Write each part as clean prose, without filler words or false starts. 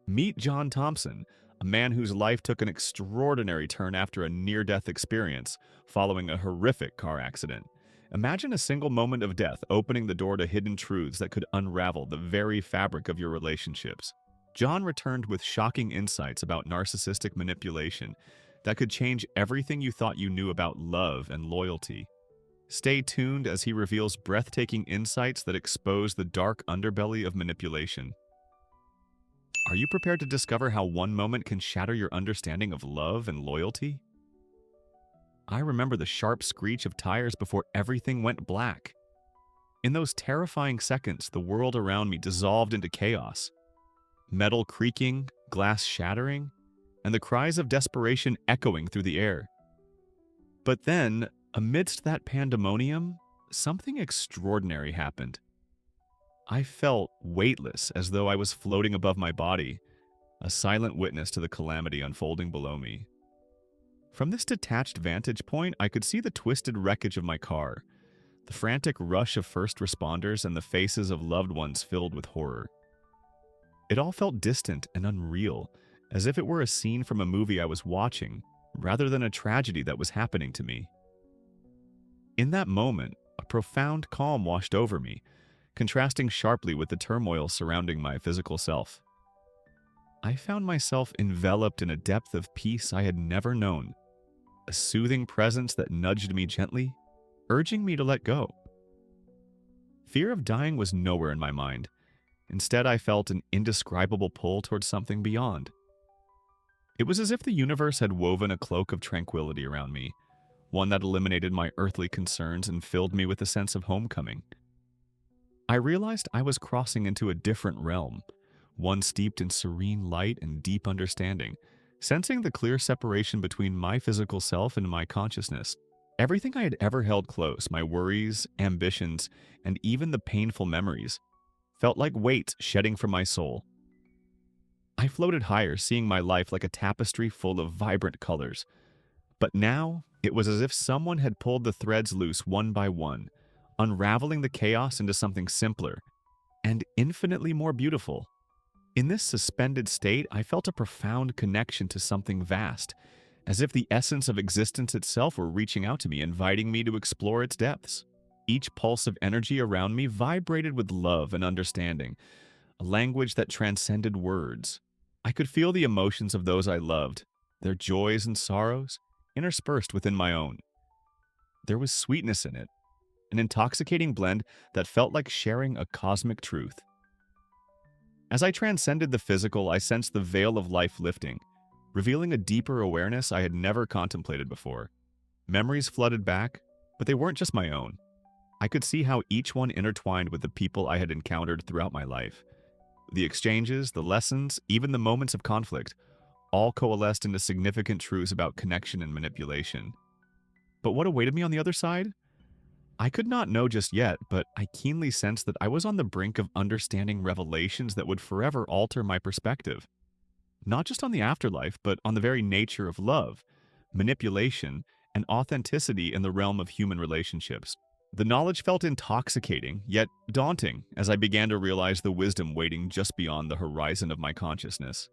Meet John Thompson, a man whose life took an extraordinary turn after a near-death experience following a horrific car accident. Imagine a single moment of death opening the door to hidden truths that could unravel the very fabric of your relationships. John returned with shocking insights about narcissistic manipulation that could change everything you thought you knew about love and loyalty. Stay tuned as he reveals breathtaking insights that expose the dark underbelly of manipulation. Are you prepared to discover how one moment can shatter your understanding of love and loyalty? I remember the sharp screech of tires before everything went black. In those terrifying seconds, the world around me dissolved into chaos. Metal creaking, glass shattering, and the cries of desperation echoing through the air. But then, amidst that pandemonium, something extraordinary happened. I felt weightless, as though I was floating above my body, a silent witness to the calamity unfolding below me. From this detached vantage point, I could see the twisted wreckage of my car, the frantic rush of first responders, and the faces of loved ones filled with horror. It all felt distant and unreal, as if it were a scene from a movie I was watching, rather than a tragedy that was happening to me. In that moment, a profound calm washed over me, contrasting sharply with the turmoil surrounding my physical self. I found myself enveloped in a depth of peace I had never known, a soothing presence that nudged me gently, urging me to let go. Fear of dying was nowhere in my mind. Instead, I felt an indescribable pull towards something beyond. It was as if the universe had woven a cloak of tranquility around me, one that eliminated my earthly concerns and filled me with a sense of homecoming. I realized I was crossing into a different realm, one steeped in serene light and deep understanding, sensing the clear separation between my physical self and my consciousness. Everything I had ever held close, my worries, ambitions, and even the painful memories, felt like weights shedding from my soul. I floated higher, seeing my life like a tapestry full of vibrant colors. But now, it was as if someone had pulled the threads loose one by one, unraveling the chaos into something simpler and infinitely more beautiful. In this suspended state, I felt a profound connection to something vast, as if the essence of existence itself were reaching out to me, inviting me to explore its depths. Each pulse of energy around me vibrated with love and understanding, a language that transcended words. I could feel the emotions of those I loved, their joys and sorrows, interspersed within my own. There was sweetness in it, an intoxicating blend that felt like sharing a cosmic truth. As I transcended the physical, I sensed the veil of life lifting, revealing a deeper awareness I had never contemplated before. Memories flooded back, but they weren't just my own. I could see how each one intertwined with the people I had encountered throughout my life. The exchanges, the lessons, even the moments of conflict, all coalesced into significant truths about connection and manipulation. But what awaited me on the other side? I could not know just yet, but I keenly sensed that I was on the brink of understanding revelations that would forever alter my perspective. Not just on the afterlife, but on the very nature of love, manipulation, and authenticity in the realm of human relationships. The knowledge felt intoxicating, yet daunting, as I began to realize the wisdom waiting just beyond the horizon of my consciousness.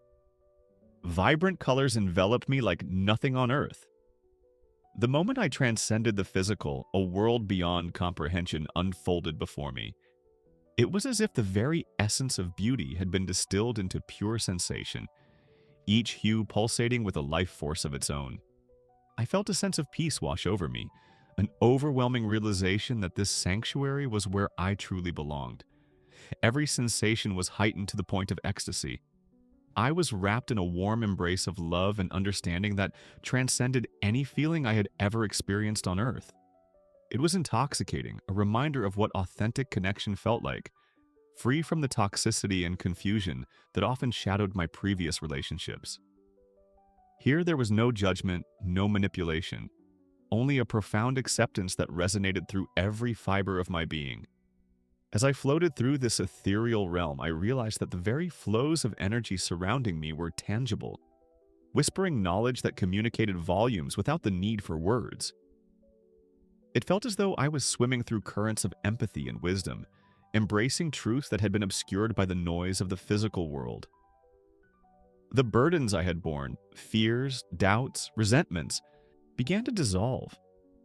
Vibrant colors enveloped me like nothing on earth. The moment I transcended the physical, a world beyond comprehension unfolded before me. It was as if the very essence of beauty had been distilled into pure sensation, each hue pulsating with a life force of its own. I felt a sense of peace wash over me, an overwhelming realization that this sanctuary was where I truly belonged. Every sensation was heightened to the point of ecstasy. I was wrapped in a warm embrace of love and understanding that transcended any feeling I had ever experienced on Earth. It was intoxicating, a reminder of what authentic connection felt like, free from the toxicity and confusion that often shadowed my previous relationships. Here there was no judgment, no manipulation, only a profound acceptance that resonated through every fiber of my being. As I floated through this ethereal realm, I realized that the very flows of energy surrounding me were tangible, whispering knowledge that communicated volumes without the need for words. It felt as though I was swimming through currents of empathy and wisdom, embracing truths that had been obscured by the noise of the physical world. The burdens I had borne, fears, doubts, resentments, began to dissolve,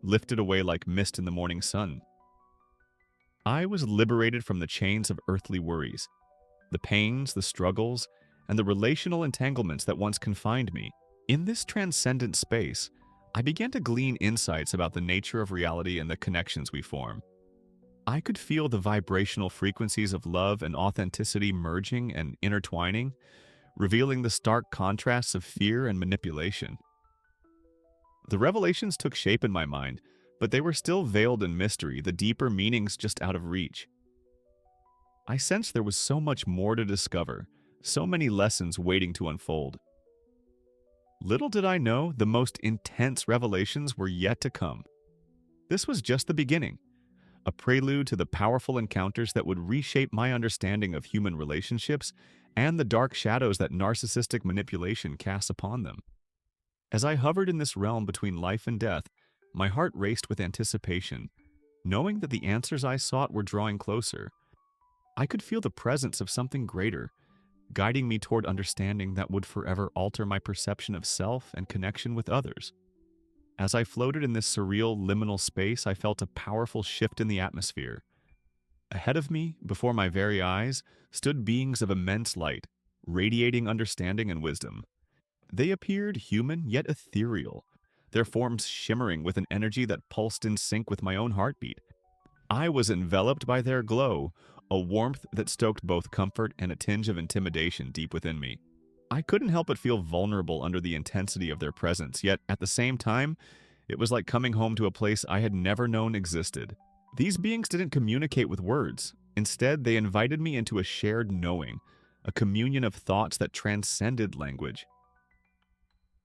lifted away like mist in the morning sun. I was liberated from the chains of earthly worries, the pains, the struggles, and the relational entanglements that once confined me. In this transcendent space, I began to glean insights about the nature of reality and the connections we form. I could feel the vibrational frequencies of love and authenticity merging and intertwining, revealing the stark contrasts of fear and manipulation. The revelations took shape in my mind, but they were still veiled in mystery, the deeper meanings just out of reach. I sensed there was so much more to discover, so many lessons waiting to unfold. Little did I know, the most intense revelations were yet to come. This was just the beginning, a prelude to the powerful encounters that would reshape my understanding of human relationships and the dark shadows that narcissistic manipulation casts upon them. As I hovered in this realm between life and death, my heart raced with anticipation, knowing that the answers I sought were drawing closer. I could feel the presence of something greater, guiding me toward understanding that would forever alter my perception of self and connection with others. As I floated in this surreal liminal space, I felt a powerful shift in the atmosphere. Ahead of me, before my very eyes, stood beings of immense light, radiating understanding and wisdom. They appeared human yet ethereal, their forms shimmering with an energy that pulsed in sync with my own heartbeat. I was enveloped by their glow, a warmth that stoked both comfort and a tinge of intimidation deep within me. I couldn't help but feel vulnerable under the intensity of their presence, yet at the same time, it was like coming home to a place I had never known existed. These beings didn't communicate with words. Instead, they invited me into a shared knowing, a communion of thoughts that transcended language.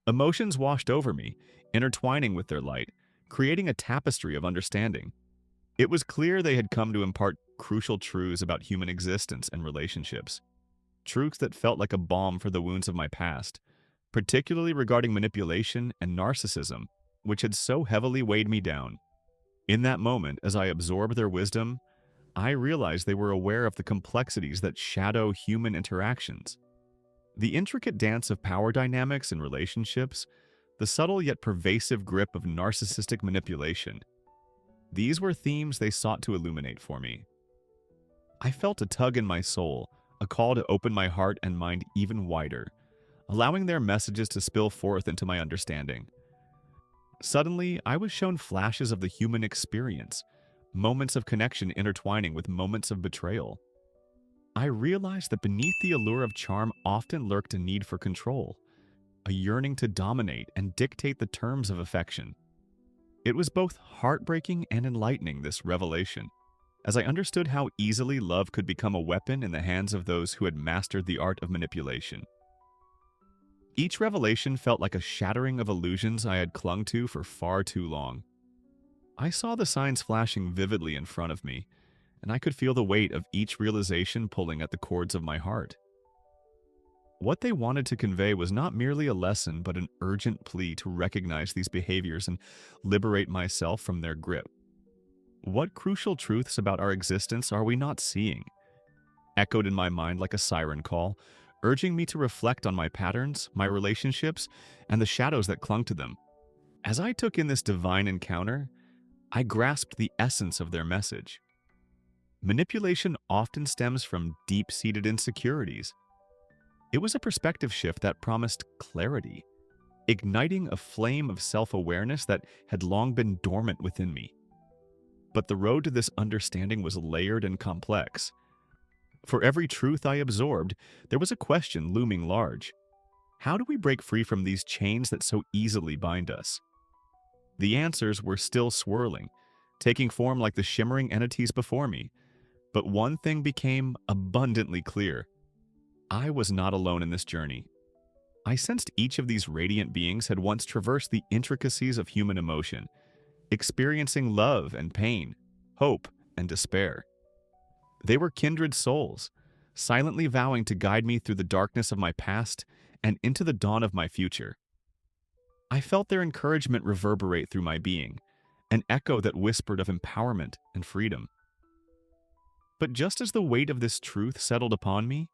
Emotions washed over me, intertwining with their light, creating a tapestry of understanding. It was clear they had come to impart crucial truths about human existence and relationships. Truths that felt like a balm for the wounds of my past, particularly regarding manipulation and narcissism, which had so heavily weighed me down. In that moment, as I absorbed their wisdom, I realized they were aware of the complexities that shadow human interactions. The intricate dance of power dynamics in relationships, the subtle yet pervasive grip of narcissistic manipulation. These were themes they sought to illuminate for me. I felt a tug in my soul, a call to open my heart and mind even wider, allowing their messages to spill forth into my understanding. Suddenly, I was shown flashes of the human experience, moments of connection intertwining with moments of betrayal. I realized that beneath the allure of charm often lurked a need for control, a yearning to dominate and dictate the terms of affection. It was both heartbreaking and enlightening, this revelation, as I understood how easily love could become a weapon in the hands of those who had mastered the art of manipulation. Each revelation felt like a shattering of illusions I had clung to for far too long. I saw the signs flashing vividly in front of me, and I could feel the weight of each realization pulling at the cords of my heart. What they wanted to convey was not merely a lesson, but an urgent plea to recognize these behaviors and liberate myself from their grip. What crucial truths about our existence are we not seeing? Echoed in my mind like a siren call, urging me to reflect on my patterns, my relationships, and the shadows that clung to them. As I took in this divine encounter, I grasped the essence of their message. Manipulation often stems from deep-seated insecurities. It was a perspective shift that promised clarity, igniting a flame of self-awareness that had long been dormant within me. But the road to this understanding was layered and complex. For every truth I absorbed, there was a question looming large. How do we break free from these chains that so easily bind us? The answers were still swirling, taking form like the shimmering entities before me. But one thing became abundantly clear. I was not alone in this journey. I sensed each of these radiant beings had once traversed the intricacies of human emotion, experiencing love and pain, hope and despair. They were kindred souls, silently vowing to guide me through the darkness of my past and into the dawn of my future. I felt their encouragement reverberate through my being, an echo that whispered of empowerment and freedom. But just as the weight of this truth settled upon me,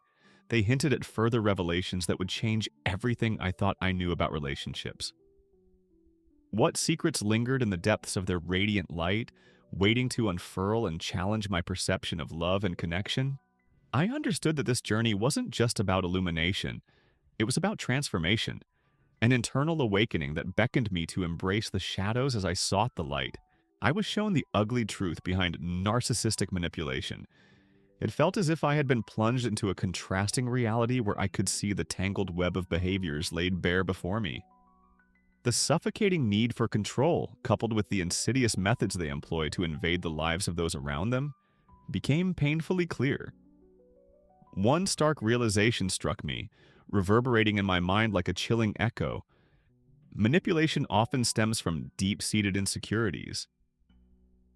They hinted at further revelations that would change everything I thought I knew about relationships. What secrets lingered in the depths of their radiant light, waiting to unfurl and challenge my perception of love and connection? I understood that this journey wasn't just about illumination, it was about transformation, an internal awakening that beckoned me to embrace the shadows as I sought the light. I was shown the ugly truth behind narcissistic manipulation. It felt as if I had been plunged into a contrasting reality where I could see the tangled web of behaviors laid bare before me. The suffocating need for control, coupled with the insidious methods they employ to invade the lives of those around them, became painfully clear. One stark realization struck me, reverberating in my mind like a chilling echo. Manipulation often stems from deep-seated insecurities.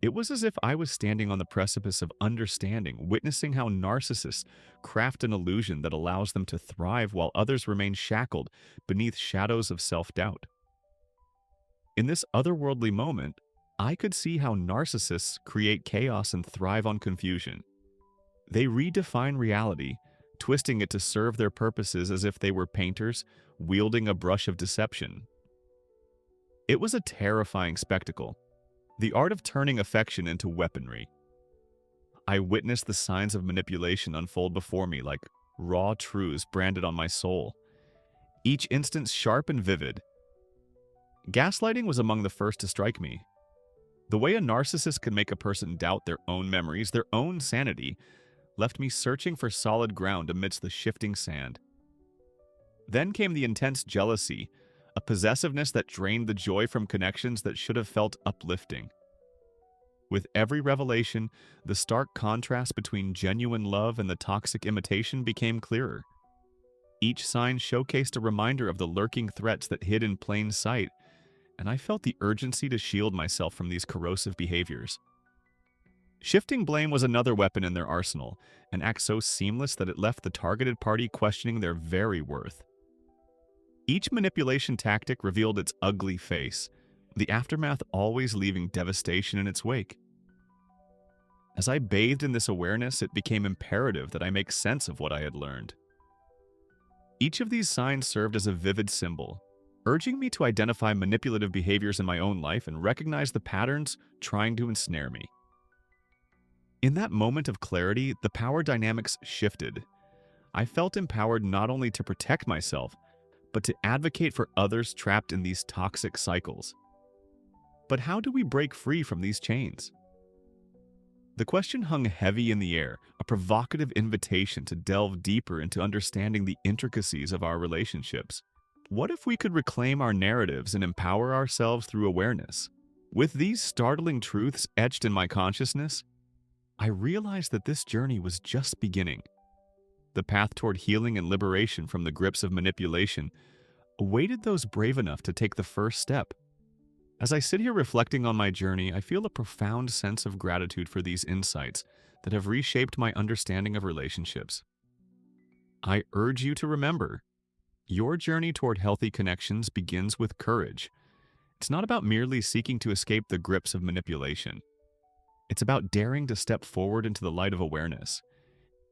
It was as if I was standing on the precipice of understanding, witnessing how narcissists craft an illusion that allows them to thrive while others remain shackled beneath shadows of self-doubt. In this otherworldly moment, I could see how narcissists create chaos and thrive on confusion. They redefine reality, twisting it to serve their purposes as if they were painters wielding a brush of deception. It was a terrifying spectacle, the art of turning affection into weaponry. I witnessed the signs of manipulation unfold before me like raw truths branded on my soul, each instance sharp and vivid. Gaslighting was among the first to strike me. The way a narcissist can make a person doubt their own memories, their own sanity, left me searching for solid ground amidst the shifting sand. Then came the intense jealousy, a possessiveness that drained the joy from connections that should have felt uplifting. With every revelation, the stark contrast between genuine love and the toxic imitation became clearer. Each sign showcased a reminder of the lurking threats that hid in plain sight, and I felt the urgency to shield myself from these corrosive behaviors. Shifting blame was another weapon in their arsenal, an act so seamless that it left the targeted party questioning their very worth. Each manipulation tactic revealed its ugly face, the aftermath always leaving devastation in its wake. As I bathed in this awareness, it became imperative that I make sense of what I had learned. Each of these signs served as a vivid symbol, urging me to identify manipulative behaviors in my own life and recognize the patterns trying to ensnare me. In that moment of clarity, the power dynamics shifted. I felt empowered not only to protect myself, but to advocate for others trapped in these toxic cycles. But how do we break free from these chains? The question hung heavy in the air, a provocative invitation to delve deeper into understanding the intricacies of our relationships. What if we could reclaim our narratives and empower ourselves through awareness? With these startling truths etched in my consciousness, I realized that this journey was just beginning. The path toward healing and liberation from the grips of manipulation awaited those brave enough to take the first step. As I sit here reflecting on my journey, I feel a profound sense of gratitude for these insights that have reshaped my understanding of relationships. I urge you to remember, your journey toward healthy connections begins with courage. It's not about merely seeking to escape the grips of manipulation. It's about daring to step forward into the light of awareness.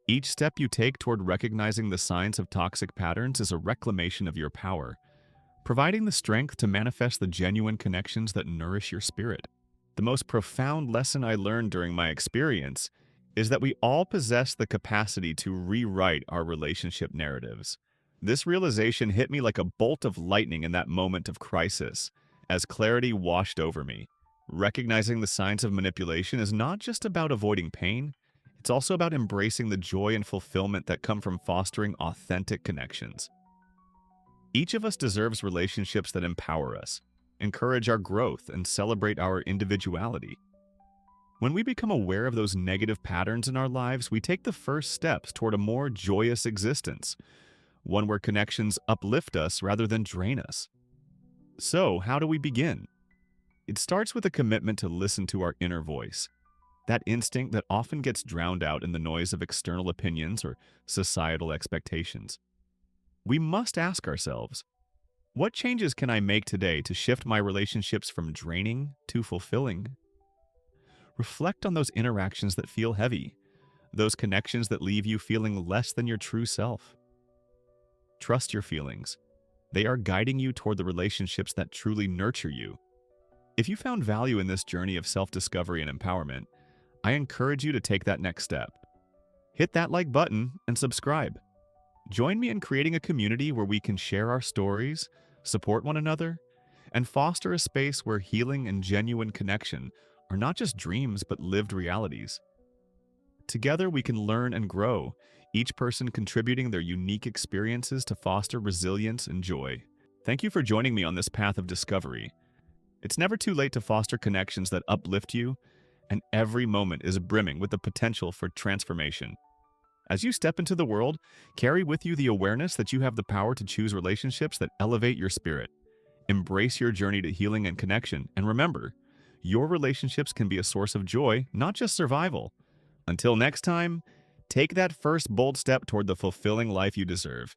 Each step you take toward recognizing the signs of toxic patterns is a reclamation of your power, providing the strength to manifest the genuine connections that nourish your spirit. The most profound lesson I learned during my experience is that we all possess the capacity to rewrite our relationship narratives. This realization hit me like a bolt of lightning in that moment of crisis, as clarity washed over me. Recognizing the signs of manipulation is not just about avoiding pain, it's also about embracing the joy and fulfillment that come from fostering authentic connections. Each of us deserves relationships that empower us, encourage our growth, and celebrate our individuality. When we become aware of those negative patterns in our lives, we take the first steps toward a more joyous existence, one where connections uplift us rather than drain us. So, how do we begin? It starts with a commitment to listen to our inner voice, that instinct that often gets drowned out in the noise of external opinions or societal expectations. We must ask ourselves, what changes can I make today to shift my relationships from draining to fulfilling? Reflect on those interactions that feel heavy, those connections that leave you feeling less than your true self. Trust your feelings. They are guiding you toward the relationships that truly nurture you. If you found value in this journey of self-discovery and empowerment, I encourage you to take that next step. Hit that like button and subscribe. Join me in creating a community where we can share our stories, support one another, and foster a space where healing and genuine connection are not just dreams but lived realities. Together we can learn and grow, each person contributing their unique experiences to foster resilience and joy. Thank you for joining me on this path of discovery. It's never too late to foster connections that uplift you, and every moment is brimming with the potential for transformation. As you step into the world, carry with you the awareness that you have the power to choose relationships that elevate your spirit. Embrace your journey to healing and connection, and remember, your relationships can be a source of joy, not just survival. Until next time, take that first bold step toward the fulfilling life you deserve.